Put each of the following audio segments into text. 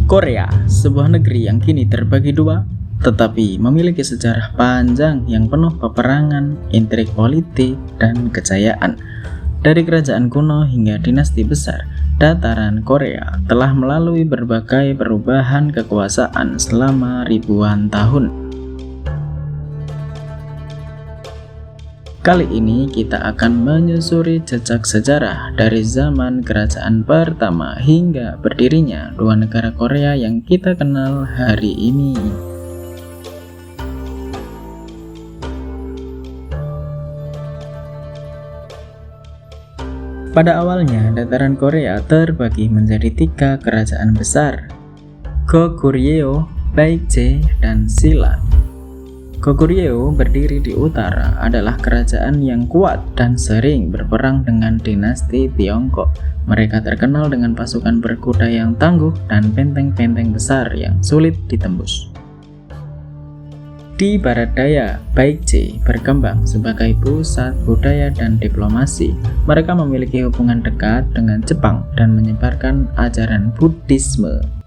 Korea, sebuah negeri yang kini terbagi dua, tetapi memiliki sejarah panjang yang penuh peperangan, intrik politik, dan kejayaan. Dari kerajaan kuno hingga dinasti besar, dataran Korea telah melalui berbagai perubahan kekuasaan selama ribuan tahun. Kali ini kita akan menyusuri jejak sejarah dari zaman kerajaan pertama hingga berdirinya dua negara Korea yang kita kenal hari ini. Pada awalnya, dataran Korea terbagi menjadi tiga kerajaan besar, Goguryeo, Baekje, dan Silla. Goguryeo berdiri di utara adalah kerajaan yang kuat dan sering berperang dengan dinasti Tiongkok. Mereka terkenal dengan pasukan berkuda yang tangguh dan benteng-benteng besar yang sulit ditembus. Di barat daya, Baekje berkembang sebagai pusat budaya dan diplomasi. Mereka memiliki hubungan dekat dengan Jepang dan menyebarkan ajaran Buddhisme.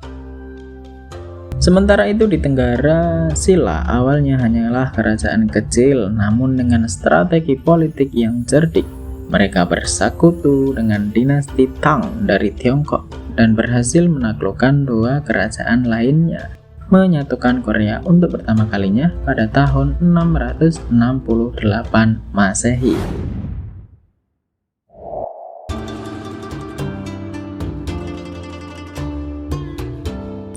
Sementara itu di Tenggara, Silla awalnya hanyalah kerajaan kecil namun dengan strategi politik yang cerdik. Mereka bersekutu dengan dinasti Tang dari Tiongkok dan berhasil menaklukkan dua kerajaan lainnya, menyatukan Korea untuk pertama kalinya pada tahun 668 Masehi.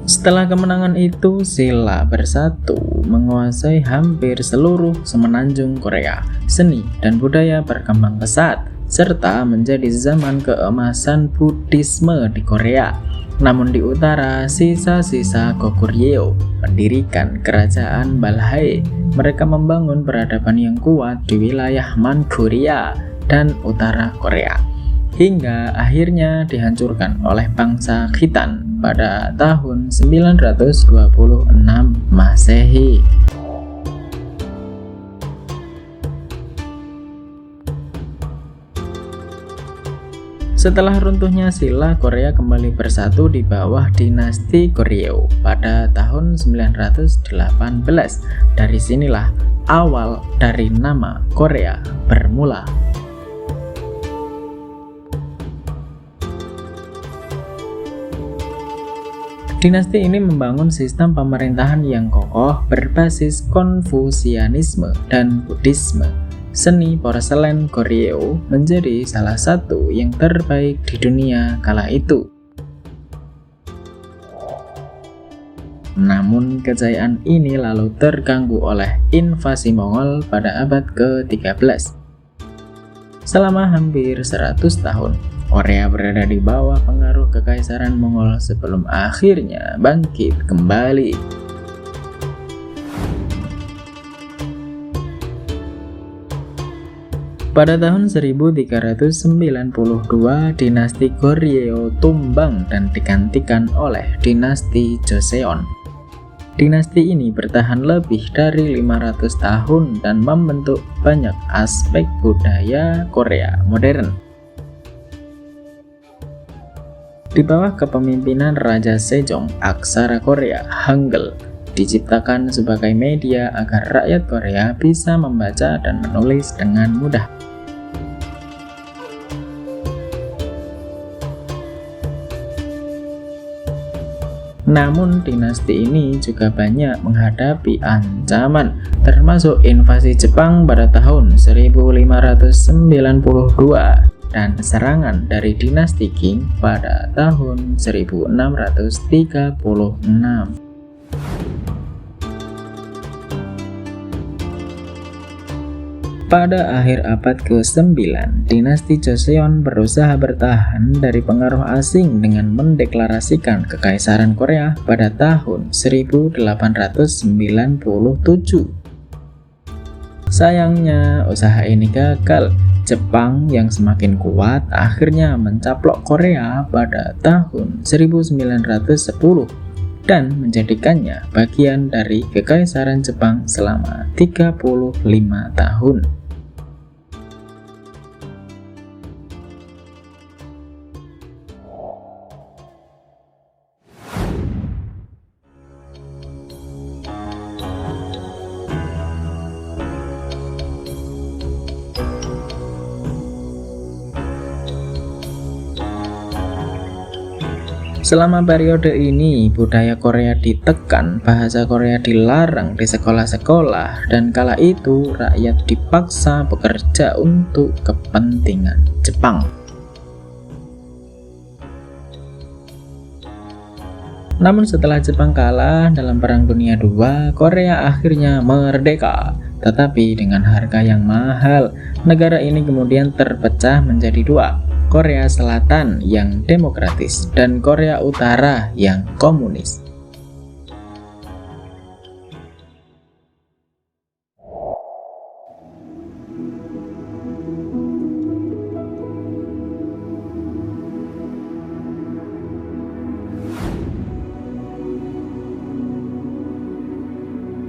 Setelah kemenangan itu, Silla bersatu menguasai hampir seluruh semenanjung Korea. Seni dan budaya berkembang pesat, serta menjadi zaman keemasan Buddhisme di Korea. Namun di utara, sisa-sisa Goguryeo mendirikan kerajaan Balhae. Mereka membangun peradaban yang kuat di wilayah Manchuria dan utara Korea, hingga akhirnya dihancurkan oleh bangsa Khitan pada tahun 926 Masehi. Setelah runtuhnya Silla, Korea kembali bersatu di bawah dinasti Goryeo pada tahun 918. Dari sinilah awal dari nama Korea bermula. Dinasti ini membangun sistem pemerintahan yang kokoh berbasis Konfusianisme dan Buddhisme. Seni porselen Goryeo menjadi salah satu yang terbaik di dunia kala itu. Namun kejayaan ini lalu terganggu oleh invasi Mongol pada abad ke-13. Selama hampir 100 tahun, Korea berada di bawah pengaruh kekaisaran Mongol sebelum akhirnya bangkit kembali. Pada tahun 1392, dinasti Goryeo tumbang dan digantikan oleh dinasti Joseon. Dinasti ini bertahan lebih dari 500 tahun dan membentuk banyak aspek budaya Korea modern. Di bawah kepemimpinan Raja Sejong, aksara Korea Hangul diciptakan sebagai media agar rakyat Korea bisa membaca dan menulis dengan mudah. Namun dinasti ini juga banyak menghadapi ancaman, termasuk invasi Jepang pada tahun 1592 dan serangan dari dinasti Qing pada tahun 1636. Pada akhir abad ke-9, dinasti Joseon berusaha bertahan dari pengaruh asing dengan mendeklarasikan kekaisaran Korea pada tahun 1897. Sayangnya, usaha ini gagal. Jepang yang semakin kuat akhirnya mencaplok Korea pada tahun 1910 dan menjadikannya bagian dari Kekaisaran Jepang selama 35 tahun. Selama periode ini, budaya Korea ditekan, bahasa Korea dilarang di sekolah-sekolah, dan kala itu rakyat dipaksa bekerja untuk kepentingan Jepang. Namun setelah Jepang kalah dalam Perang Dunia II, Korea akhirnya merdeka. Tetapi dengan harga yang mahal, negara ini kemudian terpecah menjadi dua. Korea Selatan yang demokratis dan Korea Utara yang komunis.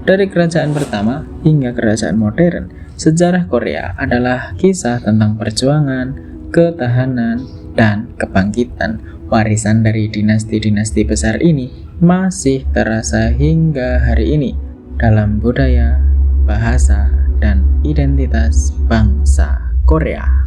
Dari kerajaan pertama hingga kerajaan modern, sejarah Korea adalah kisah tentang perjuangan, ketahanan, dan kebangkitan. Warisan dari dinasti-dinasti besar ini masih terasa hingga hari ini dalam budaya, bahasa, dan identitas bangsa Korea.